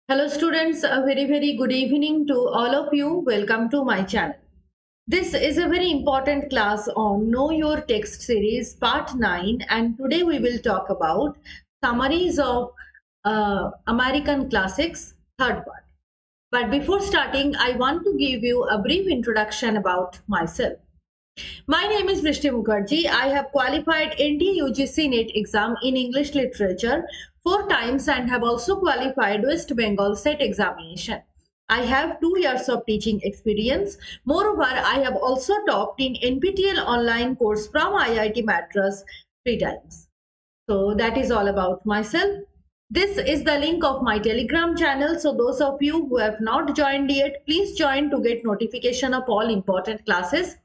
Hello students, a very good evening to all of you. Welcome to my channel. This is a very important class on Know Your Text series part 9, and today we will talk about summaries of American classics third part. But before starting, I want to give you a brief introduction about myself. My name is Brishti Mukherjee. I have qualified NTA UGC NET exam in English literature 4 times and have also qualified West Bengal SET examination. I have 2 years of teaching experience. Moreover, I have also taught in NPTEL online course from IIT Madras 3 times. So that is all about myself. This is the link of my Telegram channel. So those of you who have not joined yet, please join to get notification of all important classes.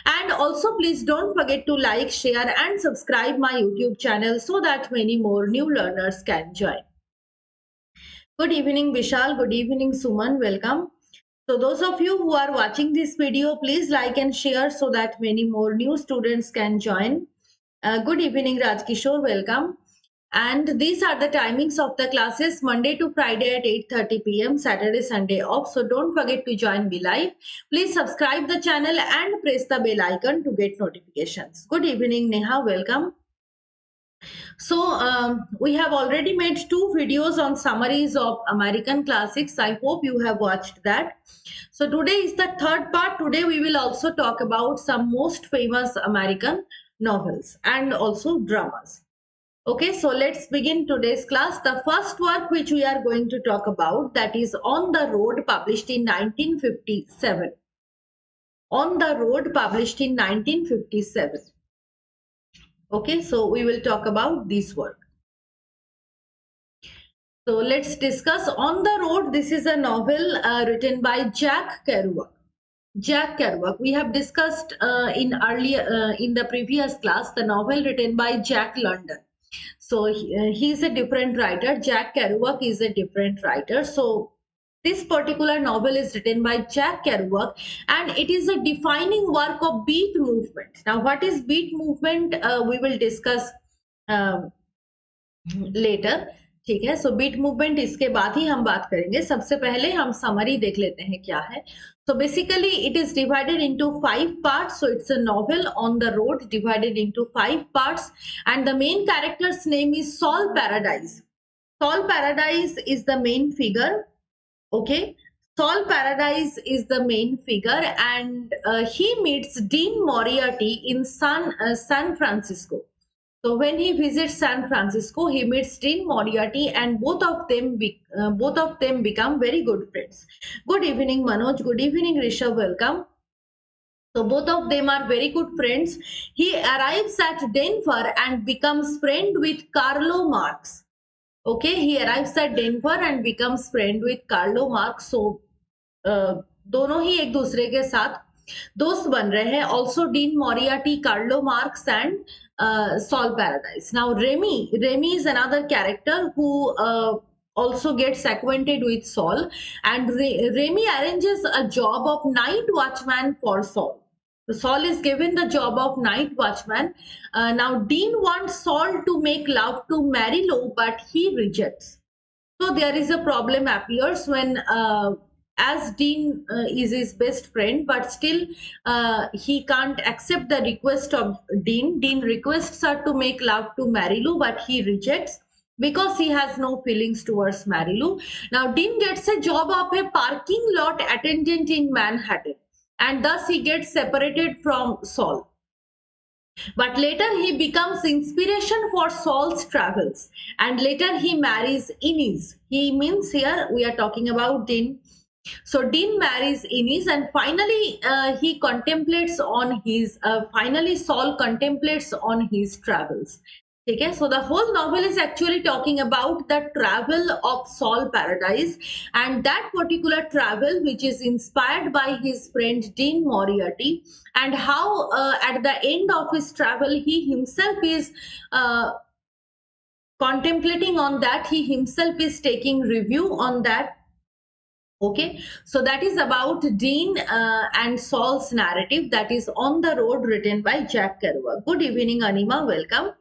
And also please don't forget to like, share and subscribe my YouTube channel so that many more new learners can join. Good evening Vishal, good evening Suman, welcome. So those of you who are watching this video, please like and share so that many more new students can join. Good evening Rajkishore, welcome. And these are the timings of the classes: Monday to Friday at 8:30 p.m, Saturday, Sunday off. So don't forget to join me live. Please subscribe the channel and press the bell icon to get notifications. Good evening Neha, welcome. So we have already made 2 videos on summaries of American classics. I hope you have watched that. So today is the third part. Today we will also talk about some most famous American novels and also dramas. Okay, so let's begin today's class. The first work which we are going to talk about, that is On the Road, published in 1957. On the Road, published in 1957. Okay, so we will talk about this work. So let's discuss On the Road. This is a novel written by Jack Kerouac. Jack Kerouac. We have discussed in the previous class the novel written by Jack London. So he is a different writer. Jack Kerouac is a different writer. So this particular novel is written by Jack Kerouac, and it is a defining work of beat movement. Now, what is beat movement? We will discuss later. ठीक है, सो beat movement इसके बाद ही हम बात करेंगे. सबसे पहले हम समरी देख लेते हैं क्या है. So basically it is divided into 5 parts. So it's a novel On the Road divided into 5 parts, and the main character's name is Sal Paradise. Sal Paradise is the main figure. Okay, Sal Paradise is the main figure, and he meets Dean Moriaty in San Francisco. So when he visits San Francisco, he meets Dean Moriaty, and both of them become very good friends. Good evening, Manoj. Good evening, Rishabh. Welcome. So both of them are very good friends. He arrives at Denver and becomes friend with Carlo Marx. Okay, he arrives at Denver and becomes friend with Carlo Marx. So दोनों ही एक दूसरे के साथ दोस्त बन रहे हैं. Also Dean Moriaty, Carlo Marx and Sal Paradise. Now Remi is another character who also gets acquainted with Sal, and Remi arranges a job of night watchman for Sal. So Sal is given the job of night watchman. Now Dean wants Sal to make love to Marylou, but he rejects. So there is a problem appears when as Dean is his best friend, but still he can't accept the request of Dean. Dean requests her to make love to Marylou, but he rejects because he has no feelings towards Marylou. Now Dean gets a job of a parking lot attendant in Manhattan, and thus he gets separated from Sal. But later he becomes inspiration for Sal's travels, and later he marries Inez. He means here we are talking about Dean. So Dean marries Inez, and finally he contemplates on his finally Sal contemplates on his travels. Okay, so the whole novel is actually talking about the travel of Sal Paradise, and that particular travel which is inspired by his friend Dean Moriaty, and how at the end of his travel he himself is contemplating on that, he himself is taking review on that. Okay, so that is about Dean and Sal's narrative, that is On the Road, written by Jack Kerouac. Good evening, Anima. Welcome.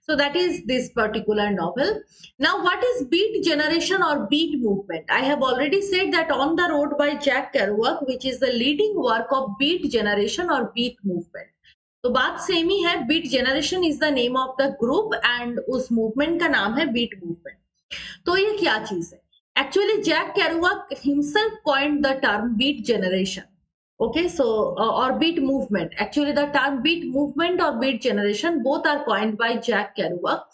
So that is this particular novel. Now, what is Beat Generation or Beat Movement? I have already said that On the Road by Jack Kerouac, which is the leading work of Beat Generation or Beat Movement. तो बात same ही है. Beat generation is the name of the group and उस movement का नाम है beat movement. तो ये क्या चीज है? Actually Jack Kerouac himself coined the term beat generation. Okay, so or beat movement. Actually, the term beat movement or beat generation both are coined by Jack Kerouac.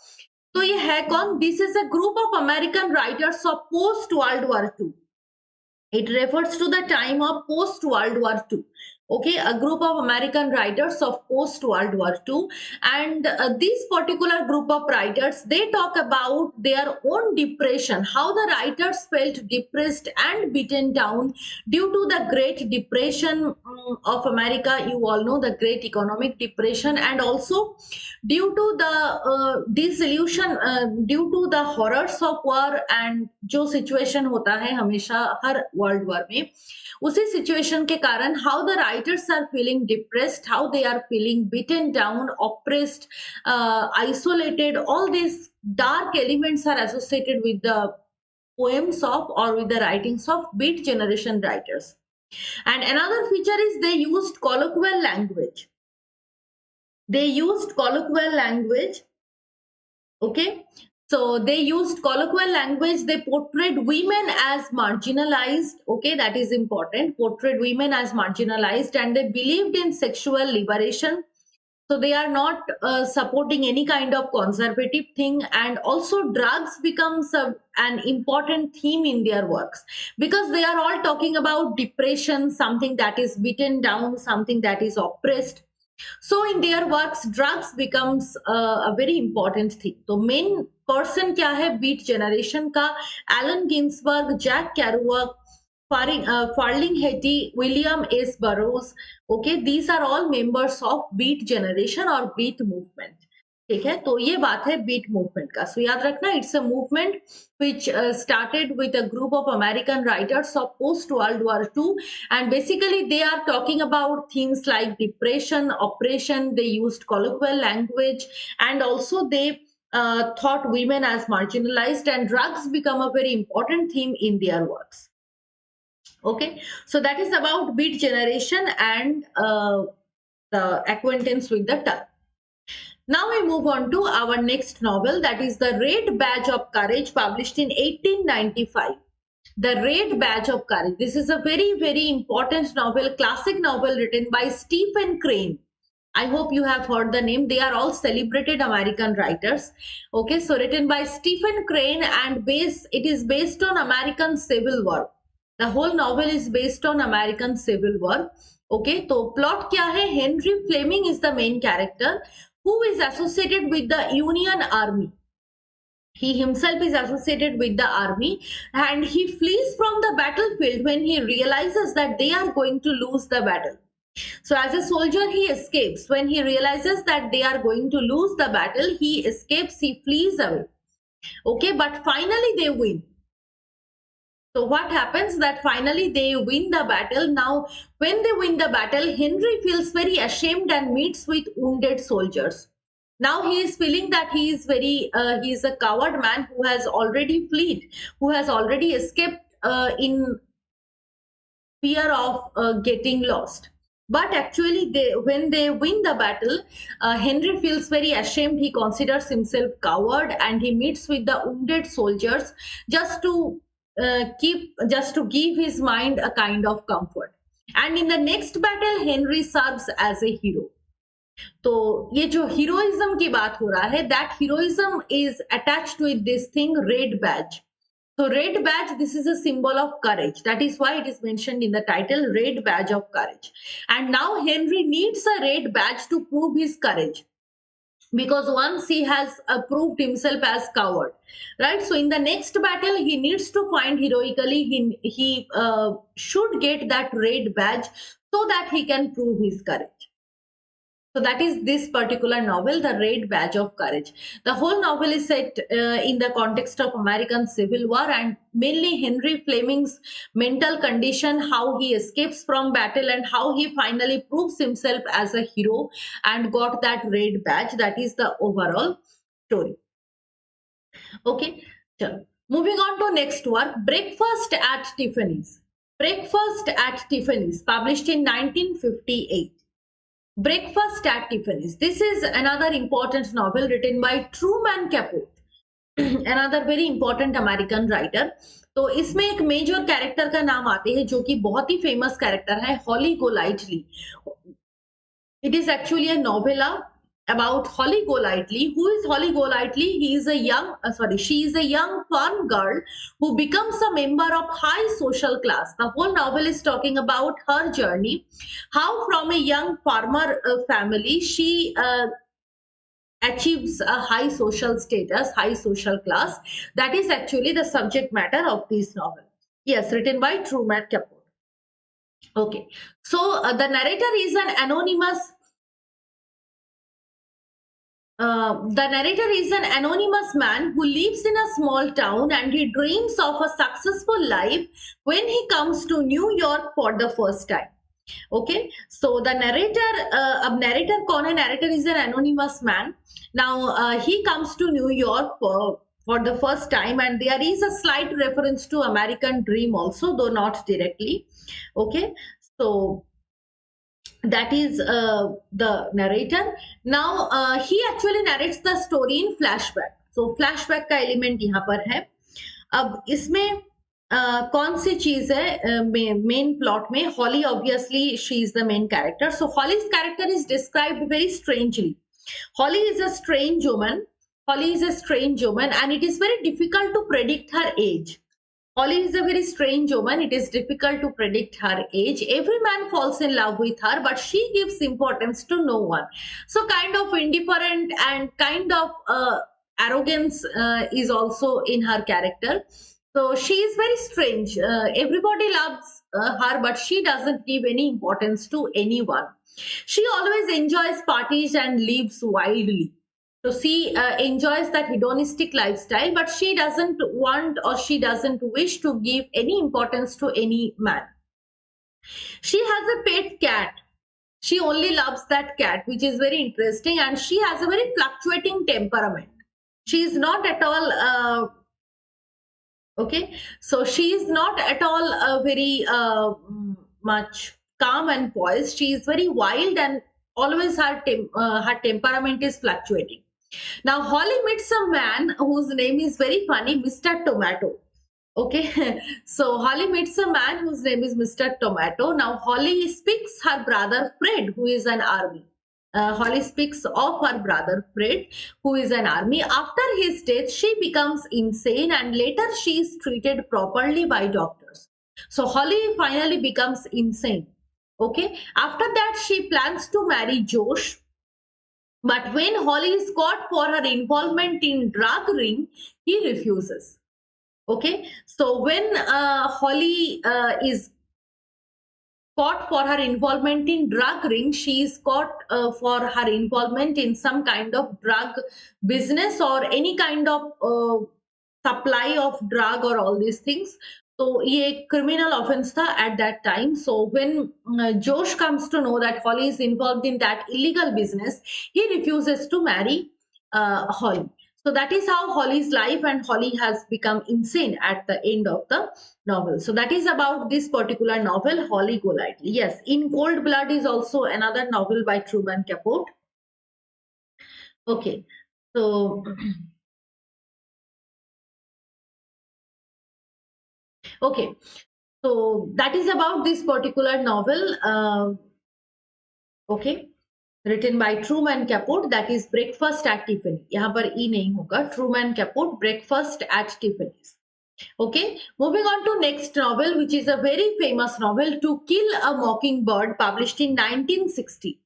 तो ये है कौन? This is a group of American writers of post World War II. It refers to the time of post World War II. Okay, a group of American writers of post World War II, and this particular group of writers, they talk about their own depression, how the writers felt depressed and beaten down due to the Great Depression of America. You all know the Great Economic Depression, and also due to the disillusion, due to the horrors of war, and जो situation होता है हमेशा हर world war में, उसी situation के कारण how the writers are feeling depressed, how they are feeling beaten down, oppressed, isolated. All these dark elements are associated with the poems of or with the writings of Beat Generation writers. And another feature is they used colloquial language. They used colloquial language. Okay, so they used colloquial language. They portrayed women as marginalized. Okay, that is important. Portrayed women as marginalized, and they believed in sexual liberation. So they are not supporting any kind of conservative thing. And also drugs becomes an important theme in their works, because they are all talking about depression, something that is beaten down, something that is oppressed. So in their works, drugs becomes a very important thing. तो main person क्या है beat generation का? Allen Ginsberg, Jack Kerouac, Ferlinghetti, William S. Burroughs. Okay, these are all members of Beat Generation or Beat Movement. ठीक है, तो ये बात है बीट मूवमेंट का. सो याद रखना, it's a movement which started with a group of American writers of post-World War II, and basically they are talking about themes like depression, oppression. They used colloquial language, and also they thought women as marginalized, and drugs become a very important theme in their works. Okay, so that is about Beat Generation and the acquaintance with the term. Now we move on to our next novel, that is The Red Badge of Courage, published in 1895. The Red Badge of Courage. This is a very, very important novel, classic novel written by Stephen Crane. I hope you have heard the name. They are all celebrated American writers. Okay, so written by Stephen Crane, and it is based on American Civil War. The whole novel is based on American Civil War. Okay, so plot क्या है? Henry Fleming is the main character, who is associated with the Union Army. He himself is associated with the army, and he flees from the battlefield when he realizes that they are going to lose the battle. So as a soldier, he escapes. When he realizes that they are going to lose the battle, he escapes, he flees away. Okay, but finally they win. So what happens that finally they win the battle. Now, when they win the battle, Henry feels very ashamed and meets with wounded soldiers. Now he is feeling that he is he is a coward man who has already fled, who has already escaped in fear of getting lost. But actually, when they win the battle, Henry feels very ashamed. He considers himself coward, and he meets with the wounded soldiers just to give his mind a kind of comfort. And in the next battle, Henry serves as a hero. तो ये जो heroism की बात हो रहा है, that heroism is attached with this thing, red badge. So red badge, this is a symbol of courage. That is why it is mentioned in the title, Red Badge of Courage. And now Henry needs a red badge to prove his courage, because once he has proved himself as coward, right? So in the next battle, he needs to find heroically. He should get that red badge so that he can prove his courage. So that is this particular novel, The Red Badge of Courage. The whole novel is set in the context of American Civil War, and mainly Henry Fleming's mental condition, how he escapes from battle and how he finally proves himself as a hero and got that red badge. That is the overall. story. Okay, so moving on to next work, Breakfast at Tiffany's. Breakfast at Tiffany's, published in 1958. Breakfast at Tiffany's. This is another important novel written by Truman Capote, another very important American writer. तो इसमें एक major character का नाम आते हैं जो कि बहुत ही फेमस कैरेक्टर है, हॉली गोलाइटली. It is actually a novella about Holly Golightly. Who is Holly Golightly? She is a young farm girl who becomes a member of high social class. The whole novel is talking about her journey, how from a young farmer family she achieves a high social status, high social class. That is actually the subject matter of this novel. Yes, written by Truman Capote. Okay, so the narrator is an anonymous man who lives in a small town, and he dreams of a successful life when he comes to New York for the first time. Okay, so the narrator कौन है? Narrator is an anonymous man. Now he comes to New York for the first time, and there is a slight reference to American Dream also, though not directly. Okay, so that is the narrator. Now he actually narrates the story in flashback. So flashback का element यहाँ पर है. अब इसमें कौन सी चीज है main plot में? Holly, obviously she is the main character. So Holly's character is described very strangely. Holly is a strange woman. Holly is a strange woman, and it is very difficult to predict her age. Holly is a very strange woman. It is difficult to predict her age. Every man falls in love with her, but she gives importance to no one. So kind of indifferent and kind of arrogance is also in her character. So she is very strange. Everybody loves her, but she doesn't give any importance to anyone. She always enjoys parties and lives wildly. So she enjoys that hedonistic lifestyle, but she doesn't want or she doesn't wish to give any importance to any man. She has a pet cat. She only loves that cat, which is very interesting, and she has a very fluctuating temperament. She is not at all okay, so she is not at all very much calm and poised. She is very wild, and always her temperament is fluctuating. Now Holly meets a man whose name is very funny, Mr. Tomato. Okay, so Holly meets a man whose name is Mr. Tomato. Now Holly speaks her brother Fred, who is an army. Holly speaks of her brother Fred, who is an army. After his death, she becomes insane, and later she is treated properly by doctors. So Holly finally becomes insane. Okay, after that she plans to marry Josh. But when Holly is caught for her involvement in drug ring, he refuses. Okay, so when Holly is caught for her involvement in drug ring, she is caught for her involvement in some kind of drug business or any kind of supply of drug or all these things. तो ये criminal offense था at that time. So when Josh comes to know that Holly is involved in that illegal business, he refuses to marry Holly. So that is how Holly's life and Holly has become insane at the end of the novel. So that is about this particular novel, Holly Golightly. Yes, In Cold Blood is also another novel by Truman Capote. Okay, so okay, so that is about this particular novel. Okay, written by Truman Capote, that is Breakfast at Tiffany. यहाँ पर E नहीं होगा. Truman Capote, Breakfast at Tiffany's. Okay, moving on to next novel, which is a very famous novel, To Kill a Mockingbird, published in 1960.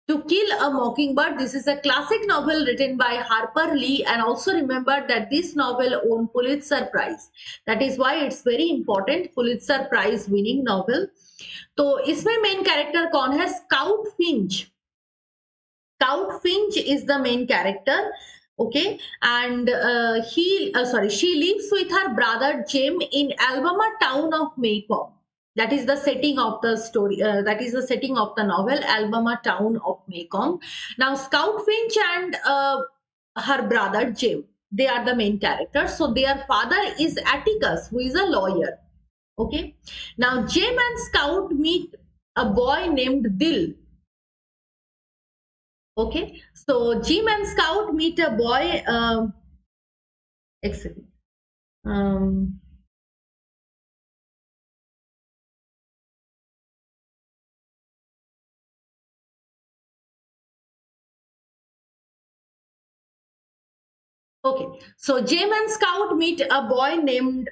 To Kill a Mockingbird, this is a classic novel written by Harper Lee, and also remember that this novel won Pulitzer Prize. That is why it's very important, Pulitzer Prize winning novel. तो इसमें main character कौन है? Scout Finch. Scout Finch is the main character. Okay, and she lives with her brother Jem in Albama town of Maycomb. That is the setting of the story. That is the setting of the novel, Albama town of Maycomb. Now Scout Finch and her brother Jem. They are the main characters. So their father is Atticus, who is a lawyer. Okay. Now Jem and Scout meet a boy named Dill. Okay. So Jem and Scout meet a boy. Excellent. Okay, so Jem and Scout meet a boy named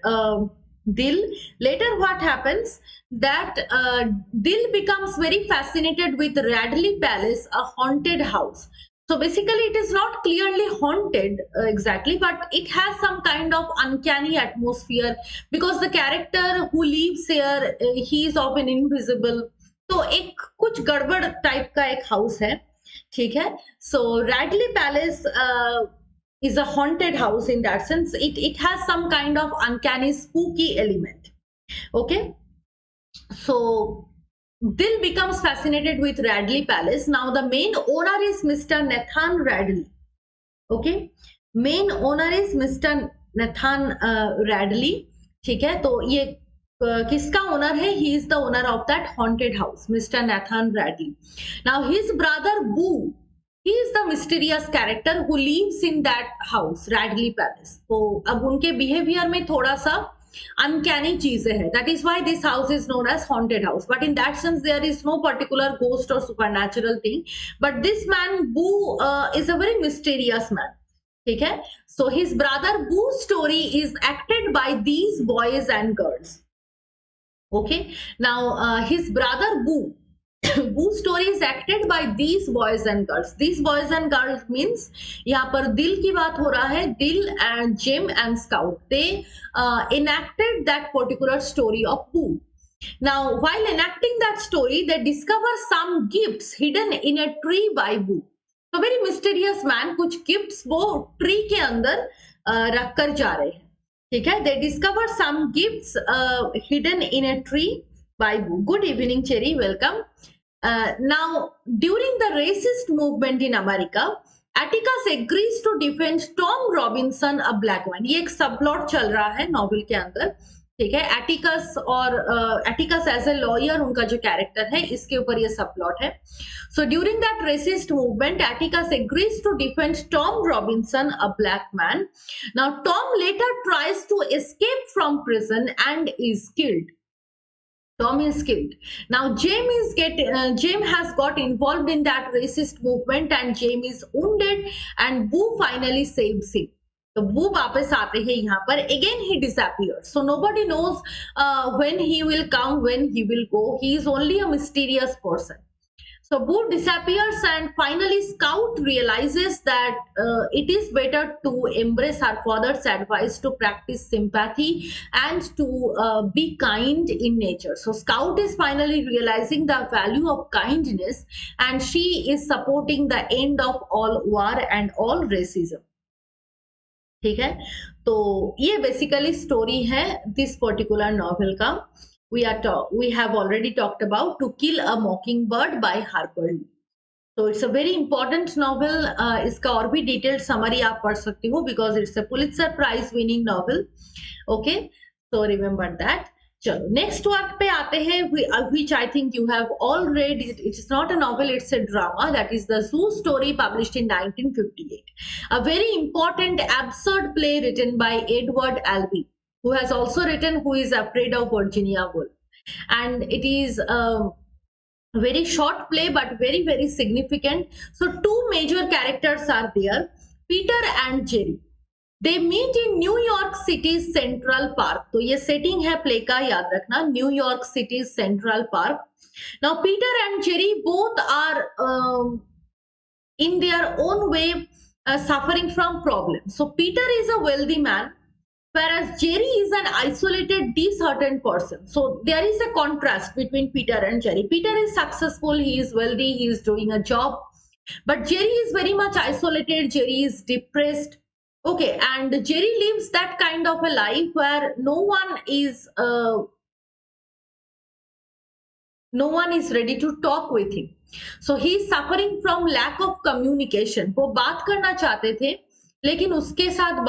Dill. Later, what happens that Dill becomes very fascinated with Radley Palace, a haunted house. So basically, it is not clearly haunted exactly, but it has some kind of uncanny atmosphere because the character who lives here, he is often invisible. तो एक कुछ गड़बड़ type का एक house है, ठीक है. So Radley Palace is a haunted house in that sense. It has some kind of uncanny, spooky element. Okay, so Dill becomes fascinated with Radley Palace. Now the main owner is Mr. Nathan Radley. Okay, main owner is Mr. Nathan Radley. ठीक है, तो ये किसका owner है? He is the owner of that haunted house, Mr. Nathan Radley. Now his brother Boo, he is the mysterious character who lives in that house, Radley Palace. तो अब उनके behavior में थोड़ा सा uncanny चीजें हैं. That is why this house is known as haunted house. But in that sense, there is no particular ghost or supernatural thing. But this man Boo is a very mysterious man. ठीक है? So his brother Boo's story is acted by these boys and girls. Okay. Now his brother Boo. Boo's story is acted by these boys and girls. These boys and girls means यहाँ पर दिल की बात हो रहा है. Dill and Jem and Scout, they enacted that particular story of Boo. Now while enacting that story, they discover some gifts hidden in a tree by Boo. So very mysterious man, कुछ gifts वो tree के अंदर रख कर जा रहे हैं. ठीक है? They discover some gifts hidden in a tree by Boo. Good evening, Cherry. Welcome. Now, during the racist movement in America, Atticus agrees to defend Tom Robinson, a black man. ये एक subplot चल रहा है novel के अंदर, ठीक है? Atticus और Atticus as a lawyer, उनका जो character है, इसके ऊपर ये subplot है. So during that racist movement, Atticus agrees to defend Tom Robinson, a black man. Now, Tom later tries to escape from prison and is killed. Tom is killed. Now Jem has got involved in that racist movement and Jem is wounded and Boo finally saves him. So Boo वापस आते हैं यहाँ पर. Again he disappears. So nobody knows when he will come, when he will go. He is only a mysterious person. So Boo disappears and finally Scout realizes that it is better to embrace her father's advice to practice sympathy and to be kind in nature. So Scout is finally realizing the value of kindness and she is supporting the end of all war and all racism. ठीक है? तो ये basically story है this particular novel का. We have already talked about To Kill a Mockingbird by Harper Lee. So it's a very important novel. इसका और भी detailed summary आप पढ़ सकती हो because it's a Pulitzer Prize winning novel. Okay, so remember that. चलो next work पे आते हैं, which I think you have all read. It is not a novel, it's a drama. That is the Zoo Story, published in 1958. A very important absurd play written by Edward Albee, who has also written Who is Afraid of Virginia Woolf. And it is a very short play but very, very significant. So two major characters are there, Peter and Jerry. They meet in New York City's Central Park. तो ये setting है play का, याद रखना, New York City's Central Park. Now Peter and Jerry both are in their own way suffering from problems. So Peter is a wealthy man, whereas Jerry is an isolated, disheartened person. So there is a contrast between Peter and Jerry. Peter is successful, he is wealthy, he is doing a job, but Jerry is very much isolated, Jerry is depressed. Okay, and Jerry lives that kind of a life where no one is ready to talk with him. So he is suffering from lack of communication. वो बात करना चाहते थे लेकिन उसके साथ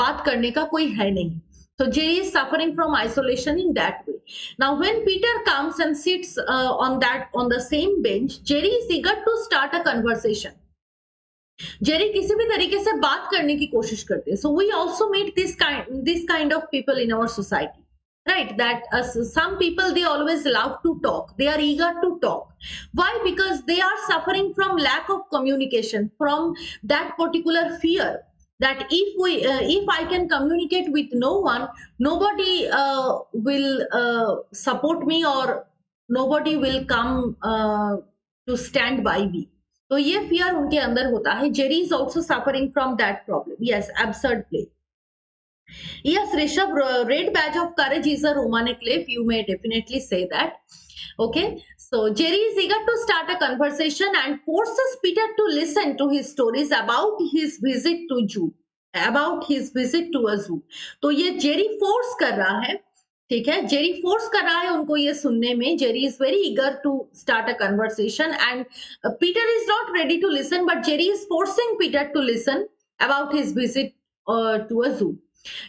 बात करने का कोई है नहीं. So Jerry is suffering from isolation in that way. Now, when Peter comes and sits on the same bench, Jerry is eager to start a conversation. Jerry किसी भी तरीके से बात करने की कोशिश करते हैं. So we also meet this kind of people in our society, right? That some people, they always love to talk, they are eager to talk. Why? Because they are suffering from lack of communication, from that particular fear that if I can communicate with no one, nobody will support me, or nobody will come to stand by me. तो ये fear उनके अंदर होता है. Jerry is also suffering from that problem. Yes, absurd play. Yes, Rishabh, red badge of courage is a Roman cliff. You may definitely say that. Okay, so Jerry is eager to start a conversation and forces Peter to listen to his stories about his visit to zoo, about his visit to a zoo. तो ये Jerry force कर रहा है, ठीक है, Jerry force कर रहा है उनको ये सुनने में. Jerry is very eager to start a conversation and Peter is not ready to listen, but Jerry is forcing Peter to listen about his visit to a zoo.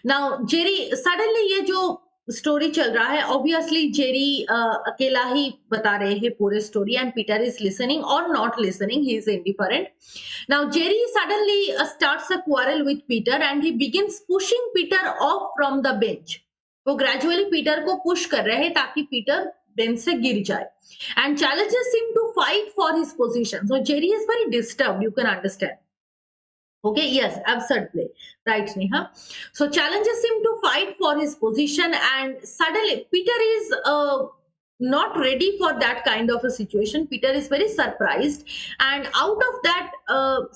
Now Jerry suddenly, ये जो story चल रहा है, obviously Jerry अकेला ही बता रहे हैं पूरे story, and Peter is listening और not listening, he is indifferent. Now Jerry suddenly starts a quarrel with Peter and he begins pushing Peter off from the bench. वो ग्रेजुअली पीटर को push कर रहे हैं ताकि पीटर बेंच से गिर जाए, and challenges him to fight for his position. So Jerry is very disturbed, you can understand. Okay, yes, absurd play, right, Neha? So challenges him to fight for his position, and suddenly Peter is not ready for that kind of a situation. Peter is very surprised, and out of that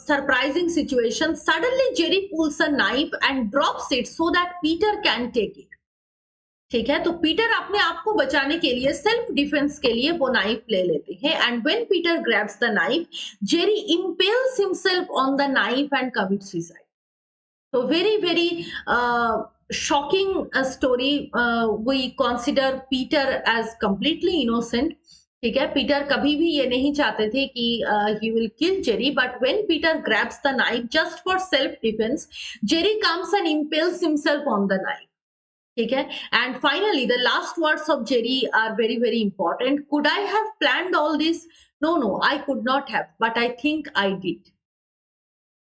surprising situation, suddenly Jerry pulls a knife and drops it so that Peter can take it. ठीक है, तो Peter अपने आप को बचाने के लिए, self defence के लिए वो नाइफ ले लेते हैं. And when Peter grabs the knife, Jerry impales himself on the knife and commits suicide. तो very very shocking story. We consider Peter as completely innocent. ठीक है, पीटर कभी भी ये नहीं चाहते थे कि he will kill Jerry, but when Peter grabs the knife just for self defence, Jerry comes and impales himself on the knife. ठीक है, and finally the last words of Jerry are very very important. Could I have planned all this? No, no, I could not have, but I think I did.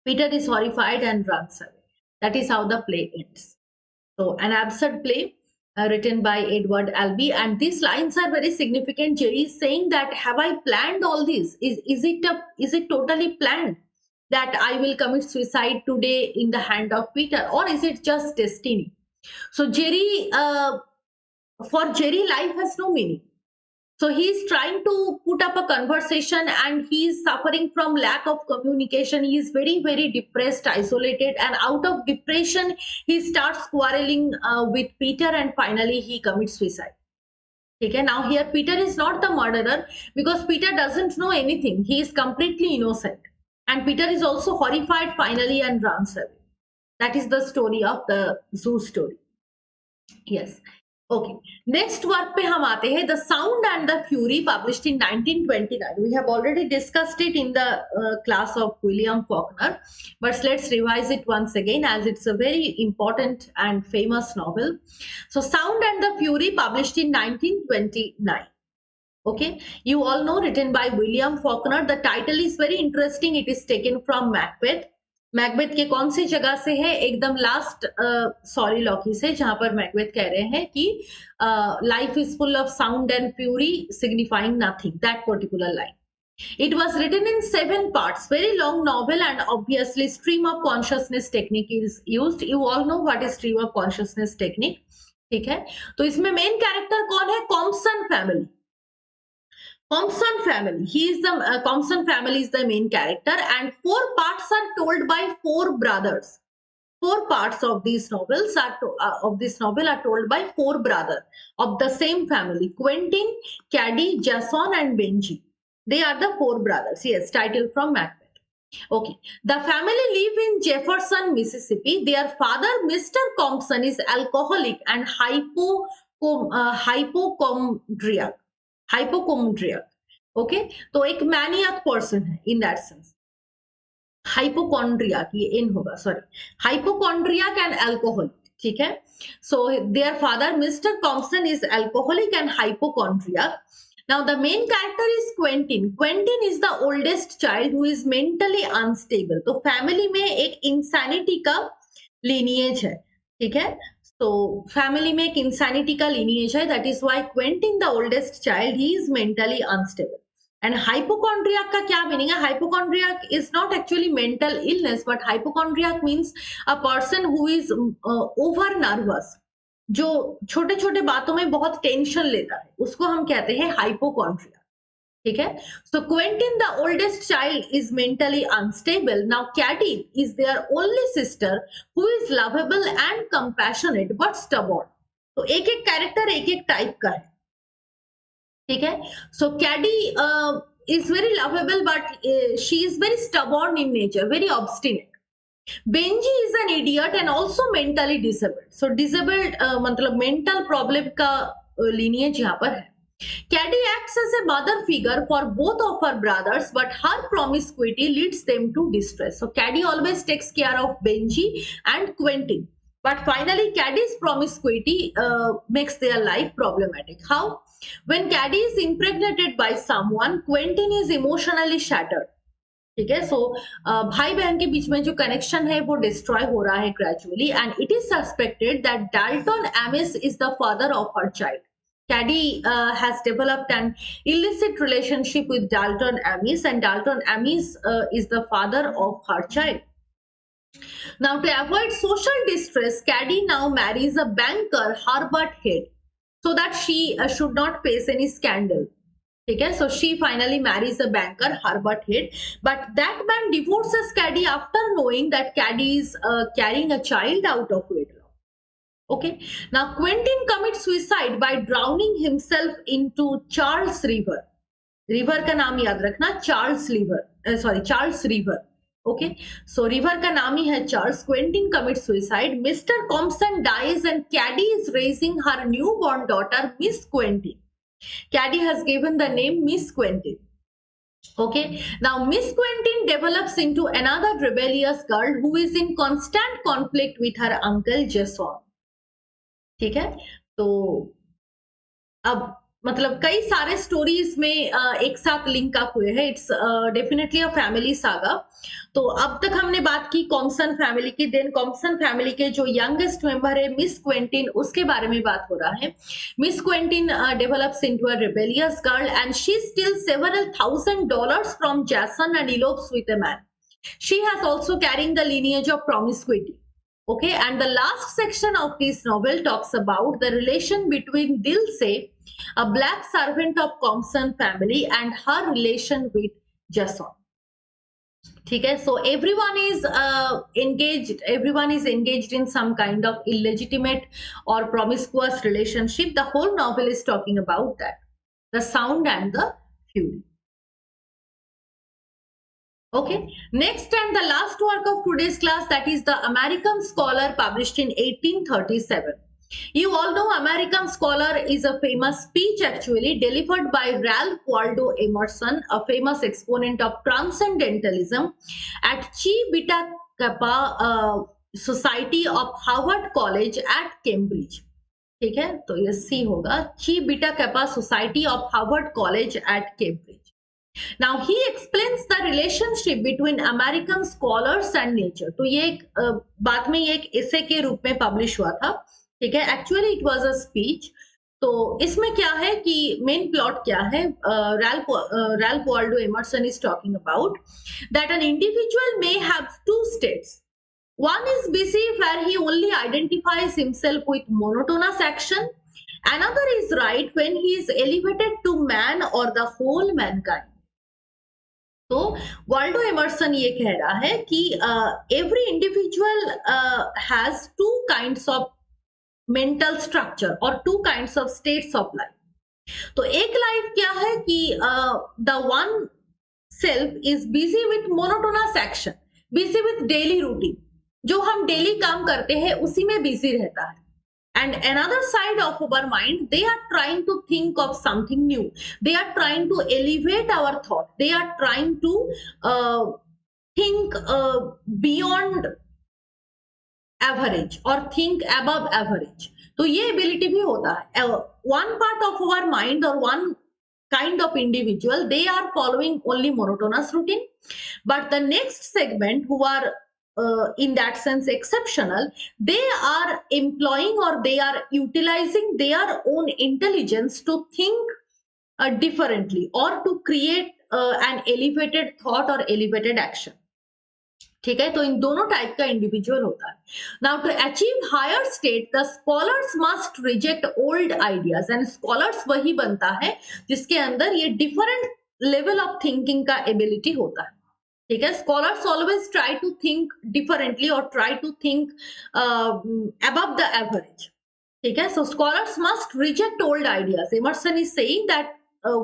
Peter is horrified and runs away. That is how the play ends. So an absurd play written by Edward Albee, and these lines are very significant. Jerry is saying that, have I planned all this? Is it totally planned that I will commit suicide today in the hand of Peter, or is it just destiny? So Jerry, for Jerry, life has no meaning. So he is trying to put up a conversation, and he is suffering from lack of communication. He is very, very depressed, isolated, and out of depression, he starts quarreling with Peter, and finally he commits suicide. Okay, now here Peter is not the murderer, because Peter doesn't know anything. He is completely innocent. And Peter is also horrified finally and runs away. That is the story of the zoo story. Yes. Okay. Next work पे हम आते हैं, The Sound and the Fury, published in 1929. We have already discussed it in the class of William Faulkner, but let's revise it once again as it's a very important and famous novel. So Sound and the Fury, published in 1929. Okay, you all know, written by William Faulkner. The title is very interesting. It is taken from Macbeth. Macbeth के कौन सी जगह से है? एकदम last sorry Lockie से, जहां पर Macbeth कह रहे हैं कि life is full of sound and fury signifying nothing. That particular line. It was written in 7 parts, very long novel, and obviously stream of consciousness technique is used. You all know what is stream of consciousness technique. ठीक है, तो इसमें main character कौन है? Compson family. Compson family. He is the Compson family is the main character, and 4 parts are told by 4 brothers. 4 parts of these novels are told by 4 brothers of the same family: Quentin, Caddy, Jason, and Benji. They are the 4 brothers. Yes, title from Macbeth. Okay, the family live in Jefferson, Mississippi. Their father, Mr. Compson, is alcoholic and hypochondriac. Okay, तो एक maniac person है in that sense. Hypochondria की इन होगा, sorry, hypochondriac and alcoholic, ठीक है। So their father mister Compson is alcoholic and hypochondriac. Now the main character is Quentin. Quentin is the oldest child who is mentally unstable. तो family में एक insanity का lineage है, ठीक है। तो फैमिली में एक इंसैनिटी का lineage है, that is why Quentin, the oldest child, he is mentally unstable. And hypochondriac का क्या मीनिंग है? Hypochondriac is not actually mental illness, but hypochondriac means a person who is over nervous, जो छोटे छोटे बातों में बहुत टेंशन लेता है, उसको हम कहते हैं हाइपोकॉन्ड्रिया, ठीक है। So Quentin the oldest child is mentally unstable. Now Caddy is their only sister who is lovable and compassionate but stubborn. तो एक एक कैरेक्टर एक एक टाइप का है, ठीक है। सो कैडी is very lovable, but she is very stubborn in nature, very obstinate. Benji is an idiot and also mentally disabled. So disabled मतलब mental problem का lineage यहाँ पर है. Caddy acts as a mother figure for both of her brothers, but her promiscuity leads them to distress. So Caddy always takes care of Benji and Quentin, but finally Caddy's promiscuity makes their life problematic. How? When Caddy is impregnated by someone, Quentin is emotionally shattered. ठीक है। सो भाई बहन के बीच में जो connection है वो destroy हो रहा है gradually, and it is suspected that Dalton amiss is the father of her child. Caddy has developed an illicit relationship with Dalton Amis, and Dalton Amis is the father of her child. Now, to avoid social distress, Caddy now marries a banker, Havard Head, so that she should not face any scandal. Okay, so she finally marries a banker, Havard Head, but that man divorces Caddy after knowing that Caddy is carrying a child out of wedlock. Okay, now Quentin commits suicide by drowning himself into Charles River. River का नाम याद रखना, Charles river. Okay, so river का नाम ही है Charles. Quentin commits suicide. Mr. Compson dies and Caddy is raising her newborn daughter, Miss Quentin. Caddy has given the name Miss Quentin. Okay, now Miss Quentin develops into another rebellious girl who is in constant conflict with her uncle Jason. ठीक है, तो अब मतलब कई सारे stories में एक साथ लिंक अप हुए हैं. It's definitely a family saga. तो अब तक हमने बात की कॉम्पसन फैमिली की. देन कॉम्पसन फैमिली के जो यंगेस्ट मेंबर है मिस क्वेंटिन, उसके बारे में बात हो रहा है. Miss Quentin develops into a rebellious girl and she steals several $1,000 from Jason and elopes with a man. She has also carrying the lineage of promiscuity. Okay, and the last section of this novel talks about the relation between Dill, a black servant of Compson family, and her relation with Jason. ठीक है, so everyone is engaged in some kind of illegitimate or promiscuous relationship. The whole novel is talking about that, the sound and the fury. Okay, next and the last work of today's class, that is the American Scholar, published in 1837. You all know American Scholar is a famous speech actually delivered by Ralph Waldo Emerson, a famous exponent of transcendentalism, at Chi Beta Kappa Society of Havard College at Cambridge. ठीक है, तो ये C होगा, Chi Beta Kappa Society of Havard College at Cambridge. Now he explains the relationship between American scholars and nature. तो ये बाद में ये एक essay के रूप में publish हुआ था. ठीक है, actually it was a speech. तो इसमें क्या है कि मेन प्लॉट क्या है, Ralph Waldo Emerson is talking about that an individual may have two states. One is busy, where he only identifies himself with monotonous action. Another is right, when he is elevated to man or the whole mankind. तो Waldo Emerson ये कह रहा है कि every individual has two kinds of mental structure और two kinds of states of life. तो एक life क्या है कि the one self is busy with monotonous action, busy with daily routine, जो हम डेली काम करते हैं उसी में बिजी रहता है. And another side of our mind, they are trying to think of something new. They are trying to elevate our thought. They are trying to think beyond average or think above average. तो ये ability भी होता है. One part of our mind or one kind of individual, they are following only monotonous routine, but the next segment who are in that sense exceptional, they are employing or they are utilizing their own intelligence to think differently or to create an elevated thought or elevated action. ठीक है, तो इन दोनों type का individual होता है. Now to achieve higher state the scholars must reject old ideas, and scholars वही बनता है जिसके अंदर ये डिफरेंट लेवल ऑफ थिंकिंग का एबिलिटी होता है. ठीक है, scholars always try to think differently और try to think above the average. ठीक है, so scholars must reject old ideas. Emerson is saying that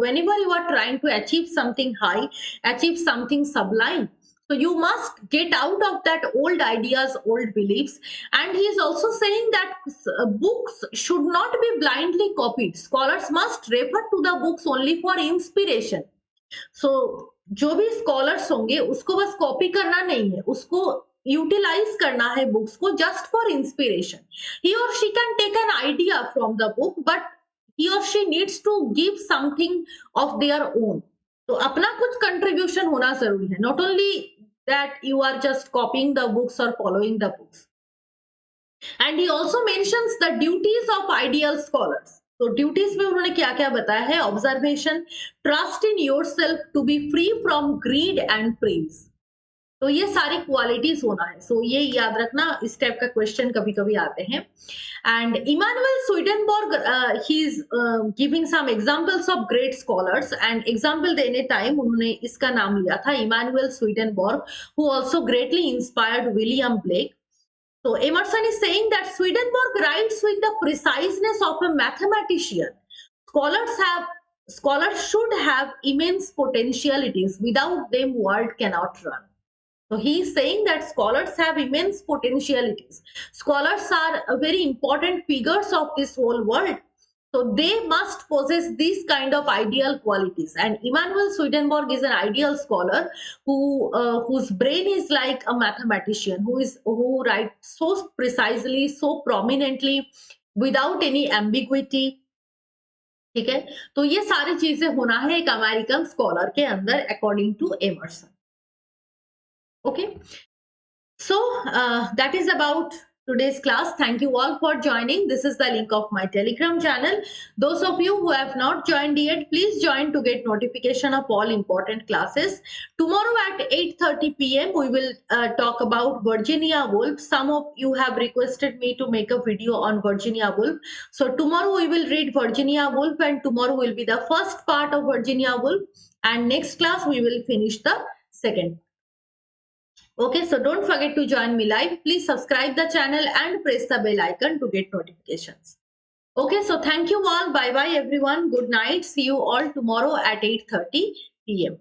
whenever you are trying to achieve something high, achieve something sublime, so you must get out of that old ideas, old beliefs. And he is also saying that books should not be blindly copied. Scholars must refer to the books only for inspiration. So जो भी scholars होंगे उसको बस copy करना नहीं है, उसको utilize करना है books को just for inspiration. He or she can take an idea from the book, but he or she needs to give something of their own. तो अपना कुछ contribution होना जरूरी है. Not only that you are just copying the books or following the books. And he also mentions the duties of ideal scholars. तो duties में उन्होंने क्या क्या बताया है? Observation, trust in yourself to be free from greed and praise. तो ये सारी क्वालिटीज होना है. सो ये याद रखना, इस टाइप का क्वेश्चन कभी कभी आते हैं. And Emanuel Swedenborg, he is giving some examples of great scholars, and example देने टाइम उन्होंने इसका नाम लिया था Emanuel Swedenborg, who also greatly inspired William Blake. So Emerson is saying that Swedenborg writes with the preciseness of a mathematician. Scholars should have immense potentialities. Without them, world cannot run. So he is saying that scholars have immense potentialities. Scholars are very important figures of this whole world. So they must possess these kind of ideal qualities. And Emanuel Swedenborg is an ideal scholar whose brain is like a mathematician, who writes so precisely, so prominently, without any ambiguity. ठीक है, तो ये सारी चीजें होना है एक American scholar के अंदर according to Emerson. Okay, so that is about today's class. Thank you all for joining. This is the link of my Telegram channel. Those of you who have not joined yet, please join to get notification of all important classes. Tomorrow at 8:30 p.m. we will talk about Virginia Woolf. Some of you have requested me to make a video on Virginia Woolf. So tomorrow we will read Virginia Woolf, and tomorrow will be the first part of Virginia Woolf, and next class we will finish the second. Okay, so don't forget to join me live. Please subscribe the channel and press the bell icon to get notifications. Okay, so thank you all. Bye bye everyone. Good night. See you all tomorrow at 8:30 p.m.